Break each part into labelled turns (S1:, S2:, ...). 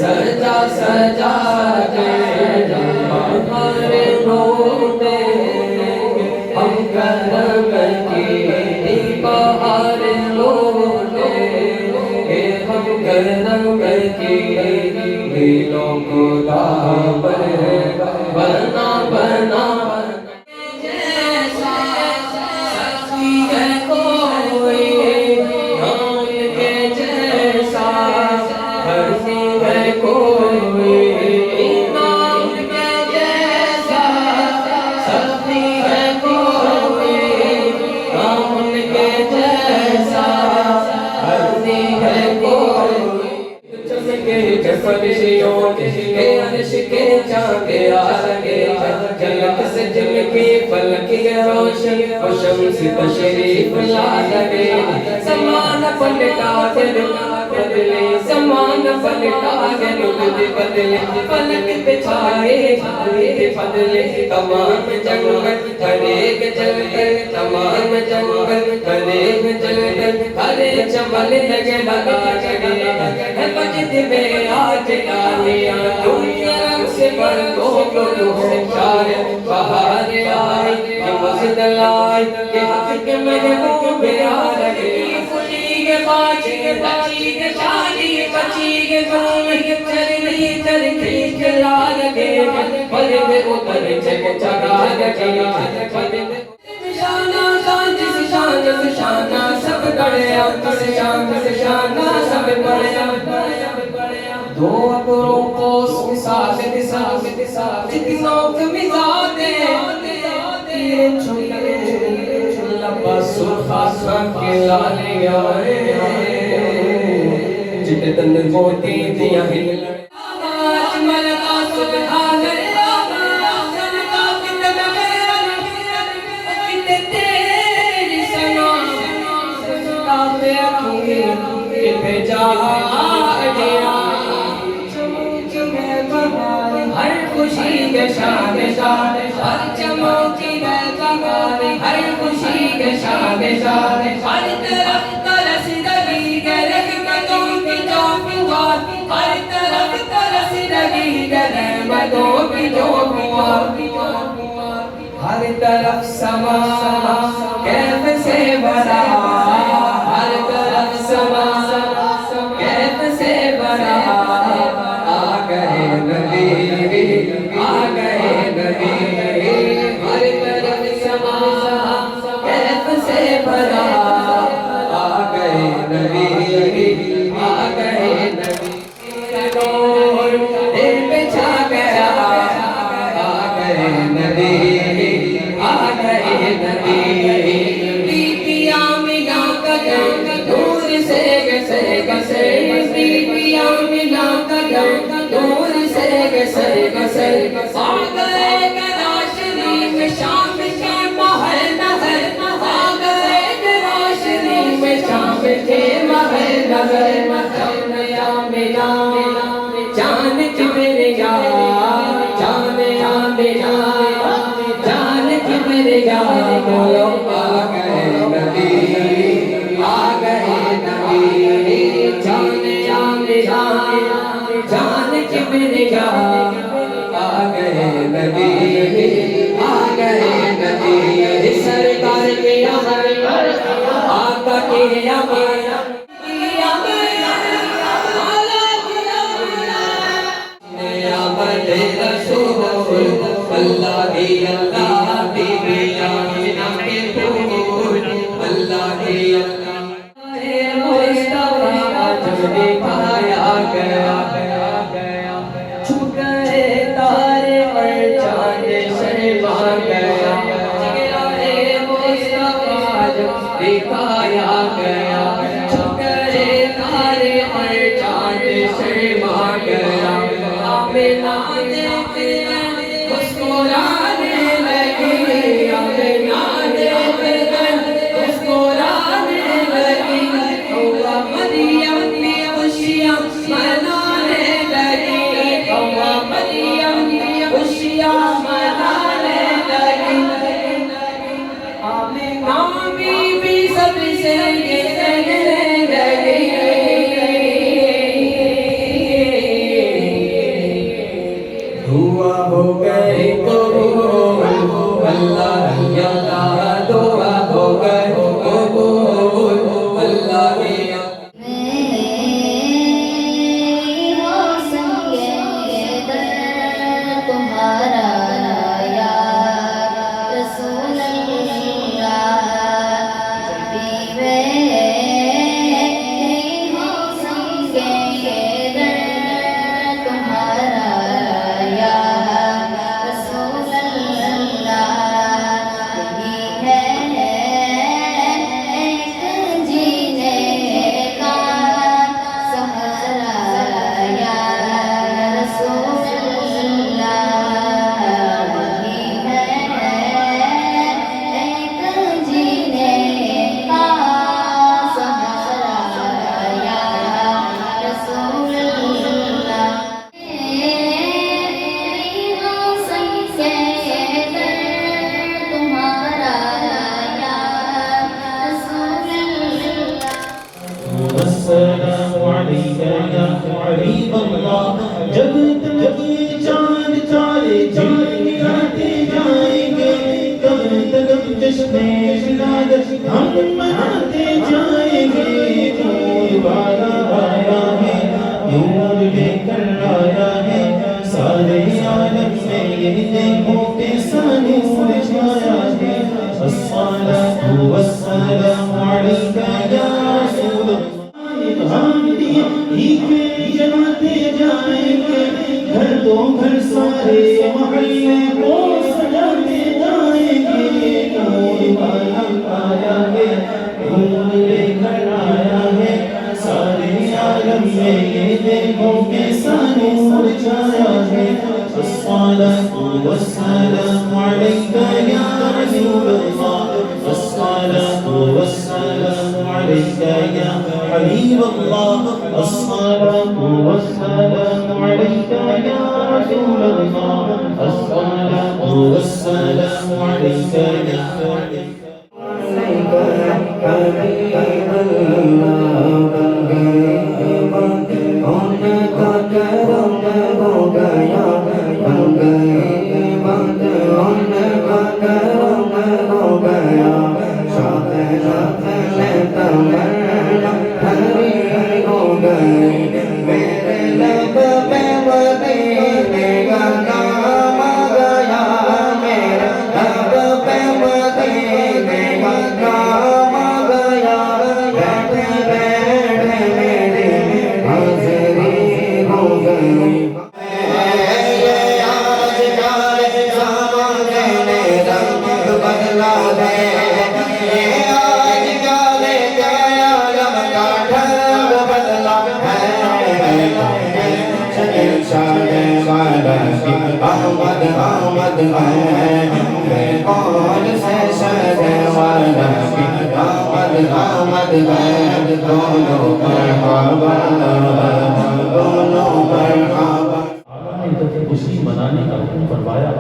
S1: سجا سجا ہمارے روتے ہم کرم کی بہار لوٹے ہم کرم کی دلوں کو دامن بنا بنا فرشتوں کے عرش کے چاند آگے جھلک سے جھلکی فلک کی روشن و شمس تشریف لا لگے زمان پلٹا کے بدلے زمان پلٹا کے بدلے فلک پہ چھائے بدلے تمام جنگل ہرے جل کر تمام جنگل ہرے جل کر ہرے چمن لگے لگا جگے مجد میں آج آلیاں دنیا رنگ سے پردوں کو شاید بہار آئی کہ مزد لائی کہ حق کے محبوب آ رہے خوشی کے باچی کے بچی کے شادی بچی کے گھوم چرنی چرنی کھلا لگے پرد اتر چک چگا لگے شانہ جس شان جس شانہ سب گڑیا کس شان جس شانہ سب گڑیا دو ابروں کو ثابت نوک مزادے تیرے چھلے لبا سرخا سن کے لالے آئے جت تن موتی دیا ہل لڑے آج ملکا سبحان اللہ سنکا کتنا کتنے تیری سنا سنکا پہ اکھیں کہ جا دیا ہر خوشی کے شان شان ہر چموکی گئے ہر خوشی کے شان شان ہر طرف ترس لگی گئے رحمتوں کی جوبوار ہر طرف ترس لگی گئے رحمتوں کی جوبوار ہر طرف سما کیف سے بھرا ہر طرف سما کیف سے بھرا آ گئے نبی آ گئے نبی ہر طرف سما کیف سے بھرا آ گئے نبی آ گئے نبی نور دل پہ چھا گیا آ گئے نبی آ گئے نبی بی آمنہ کا جنگ دور سے گسے گسے بی آمنہ کا جنگ دور سے گسے گسے آ گئے گرا شریف شام کے محل نظر آ گئے گرا شریف شام کے محل نظر آمنہ جان کبریا جان آمنہ جان کبریا بولو آ گئے نبی آ گئے نبی جان آمنہ جان کبریا آ گئے نبی آ گئے نبی سرکار کے امر آقا کے امر اللہ کی اللہ کی آمنہ کے پھول اللہ کی مصطفیٰ جب دکھایا گیا چھپ گئے تارے اور چاند شرما گیا مصطفیٰ جب دکھایا گیا چھپ گئے تارے اور چاند شرما گیا آمینہ دیکھ کر مسکرانے لگی آمینہ دیکھ کر مسکرانے لگی ہوا مریم کی خوشیاں منانے لگی ہوا مریم کی خوشیاں منانے لگی آمینہ بی بی سب سے یہ کہنے لگی دعا ہو گئے قبول اللہ اللہ دعا ہو گئے قبول اللہ
S2: تمہارا یا رسول اللہ بھی ہو سکے تمہارا یا رسول اللہ بھی ہے ایک جینے کا سہارا یا رسول اللہ بھی ہے ایک جینے کا سہارا یا رسول اللہ ہو سکے تمہارا یا رسول اللہ
S3: السلام علیک یا حبیب اللہ جب تک چاند تارے جھلملاتے جائیں گے تب تک جشن ولادت ہم مناتے جائیں گے نور والا آیا ہے نور لے کر آیا ہے سارے عالم میں یہ دیکھو کیسا نور چھایا ہے الصلاۃ والسلام علیک یا رسول جلاتے جائیں گے گھر تو گھر سارے محلے کو سجاتے جائیں گے نور والا آیا ہے نور لے کر آیا ہے سارے عالم میں یہ دیکھو کیسا نور چھایا ہے الصلاۃ والسلام علیک یا رسول اللہ الصلاۃ والسلام علیک یا حبیب اللہ الصلاۃ والسلام علیک یا رسول اللہ الصلاۃ والسلام علیک یا
S4: احمد احمد ہے کون سے شہر والا احمد احمد ہے دونوں مرحبا دونوں مرحبا
S3: خوشی منانے کا حکم فرمایا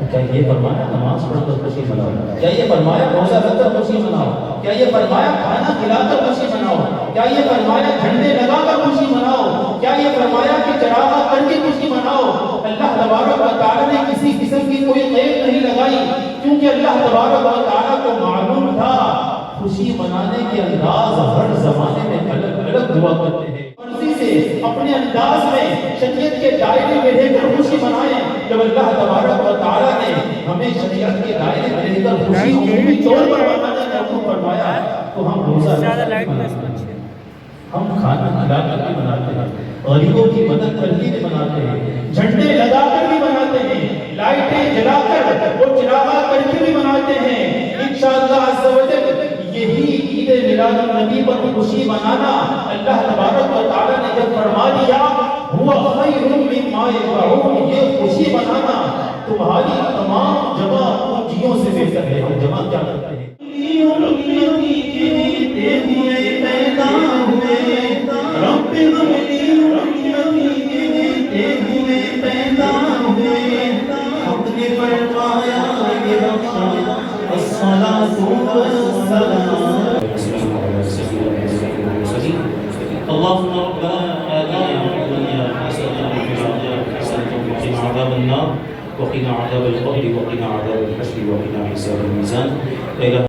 S3: کیا یہ فرمایا نماز پڑھ کر خوشی مناؤ کیا یہ فرمایا روزہ رکھ کر خوشی مناؤ کیا یہ فرمایا کھانا کھلا کر خوشی مناؤ کیا یہ فرمایا جھنڈے لگا کر خوشی مناؤ کیا یہ فرمایا کہ چراغا کر کے خوشی مناؤ اللہ تبارک و تعالی نے کسی قسم کی کوئی قید نہیں لگائی کیونکہ اللہ تبارک و تعالی کو معلوم تھا خوشی منانے کے انداز ہر زمانے میں الگ الگ ہوا کرتے ہیں اپنے انداز میں شریعت کے دائرے میں رہ کر خوشی منائیں جب اللہ تبارک و تعالی نے ہمیں شریعت کے دائرے میں رہ کر خوشی عمومی طور پر منانے کا حکم فرمایا تو ہم روزہ ہم کھانا کھلا کر بھی بناتے ہیں، غریبوں کی مدد کر کے بھی بناتے ہیں، جھنڈے لگا کر بھی بناتے ہیں، لائٹیں جلا کر اور چراغا کر کے بھی بناتے ہیں۔ انشاءاللہ عز و جل یہی عید میلاد النبی پر خوشی منانا اللہ تبارک و تعالیٰ نے جب فرما دیا ہوا خیر مما یجمعون، یہ خوشی منانا تمہاری تمام جمع پونجیوں سے بہتر ہے۔ ہم جمع کیا کرتے ہیں؟
S5: اللهم ربنا آتنا في الدنيا حسنة وفي الآخرة حسنة وقنا عذاب النار وقنا عذاب القبر وقنا عذاب الحشر وقنا حساب الميزان.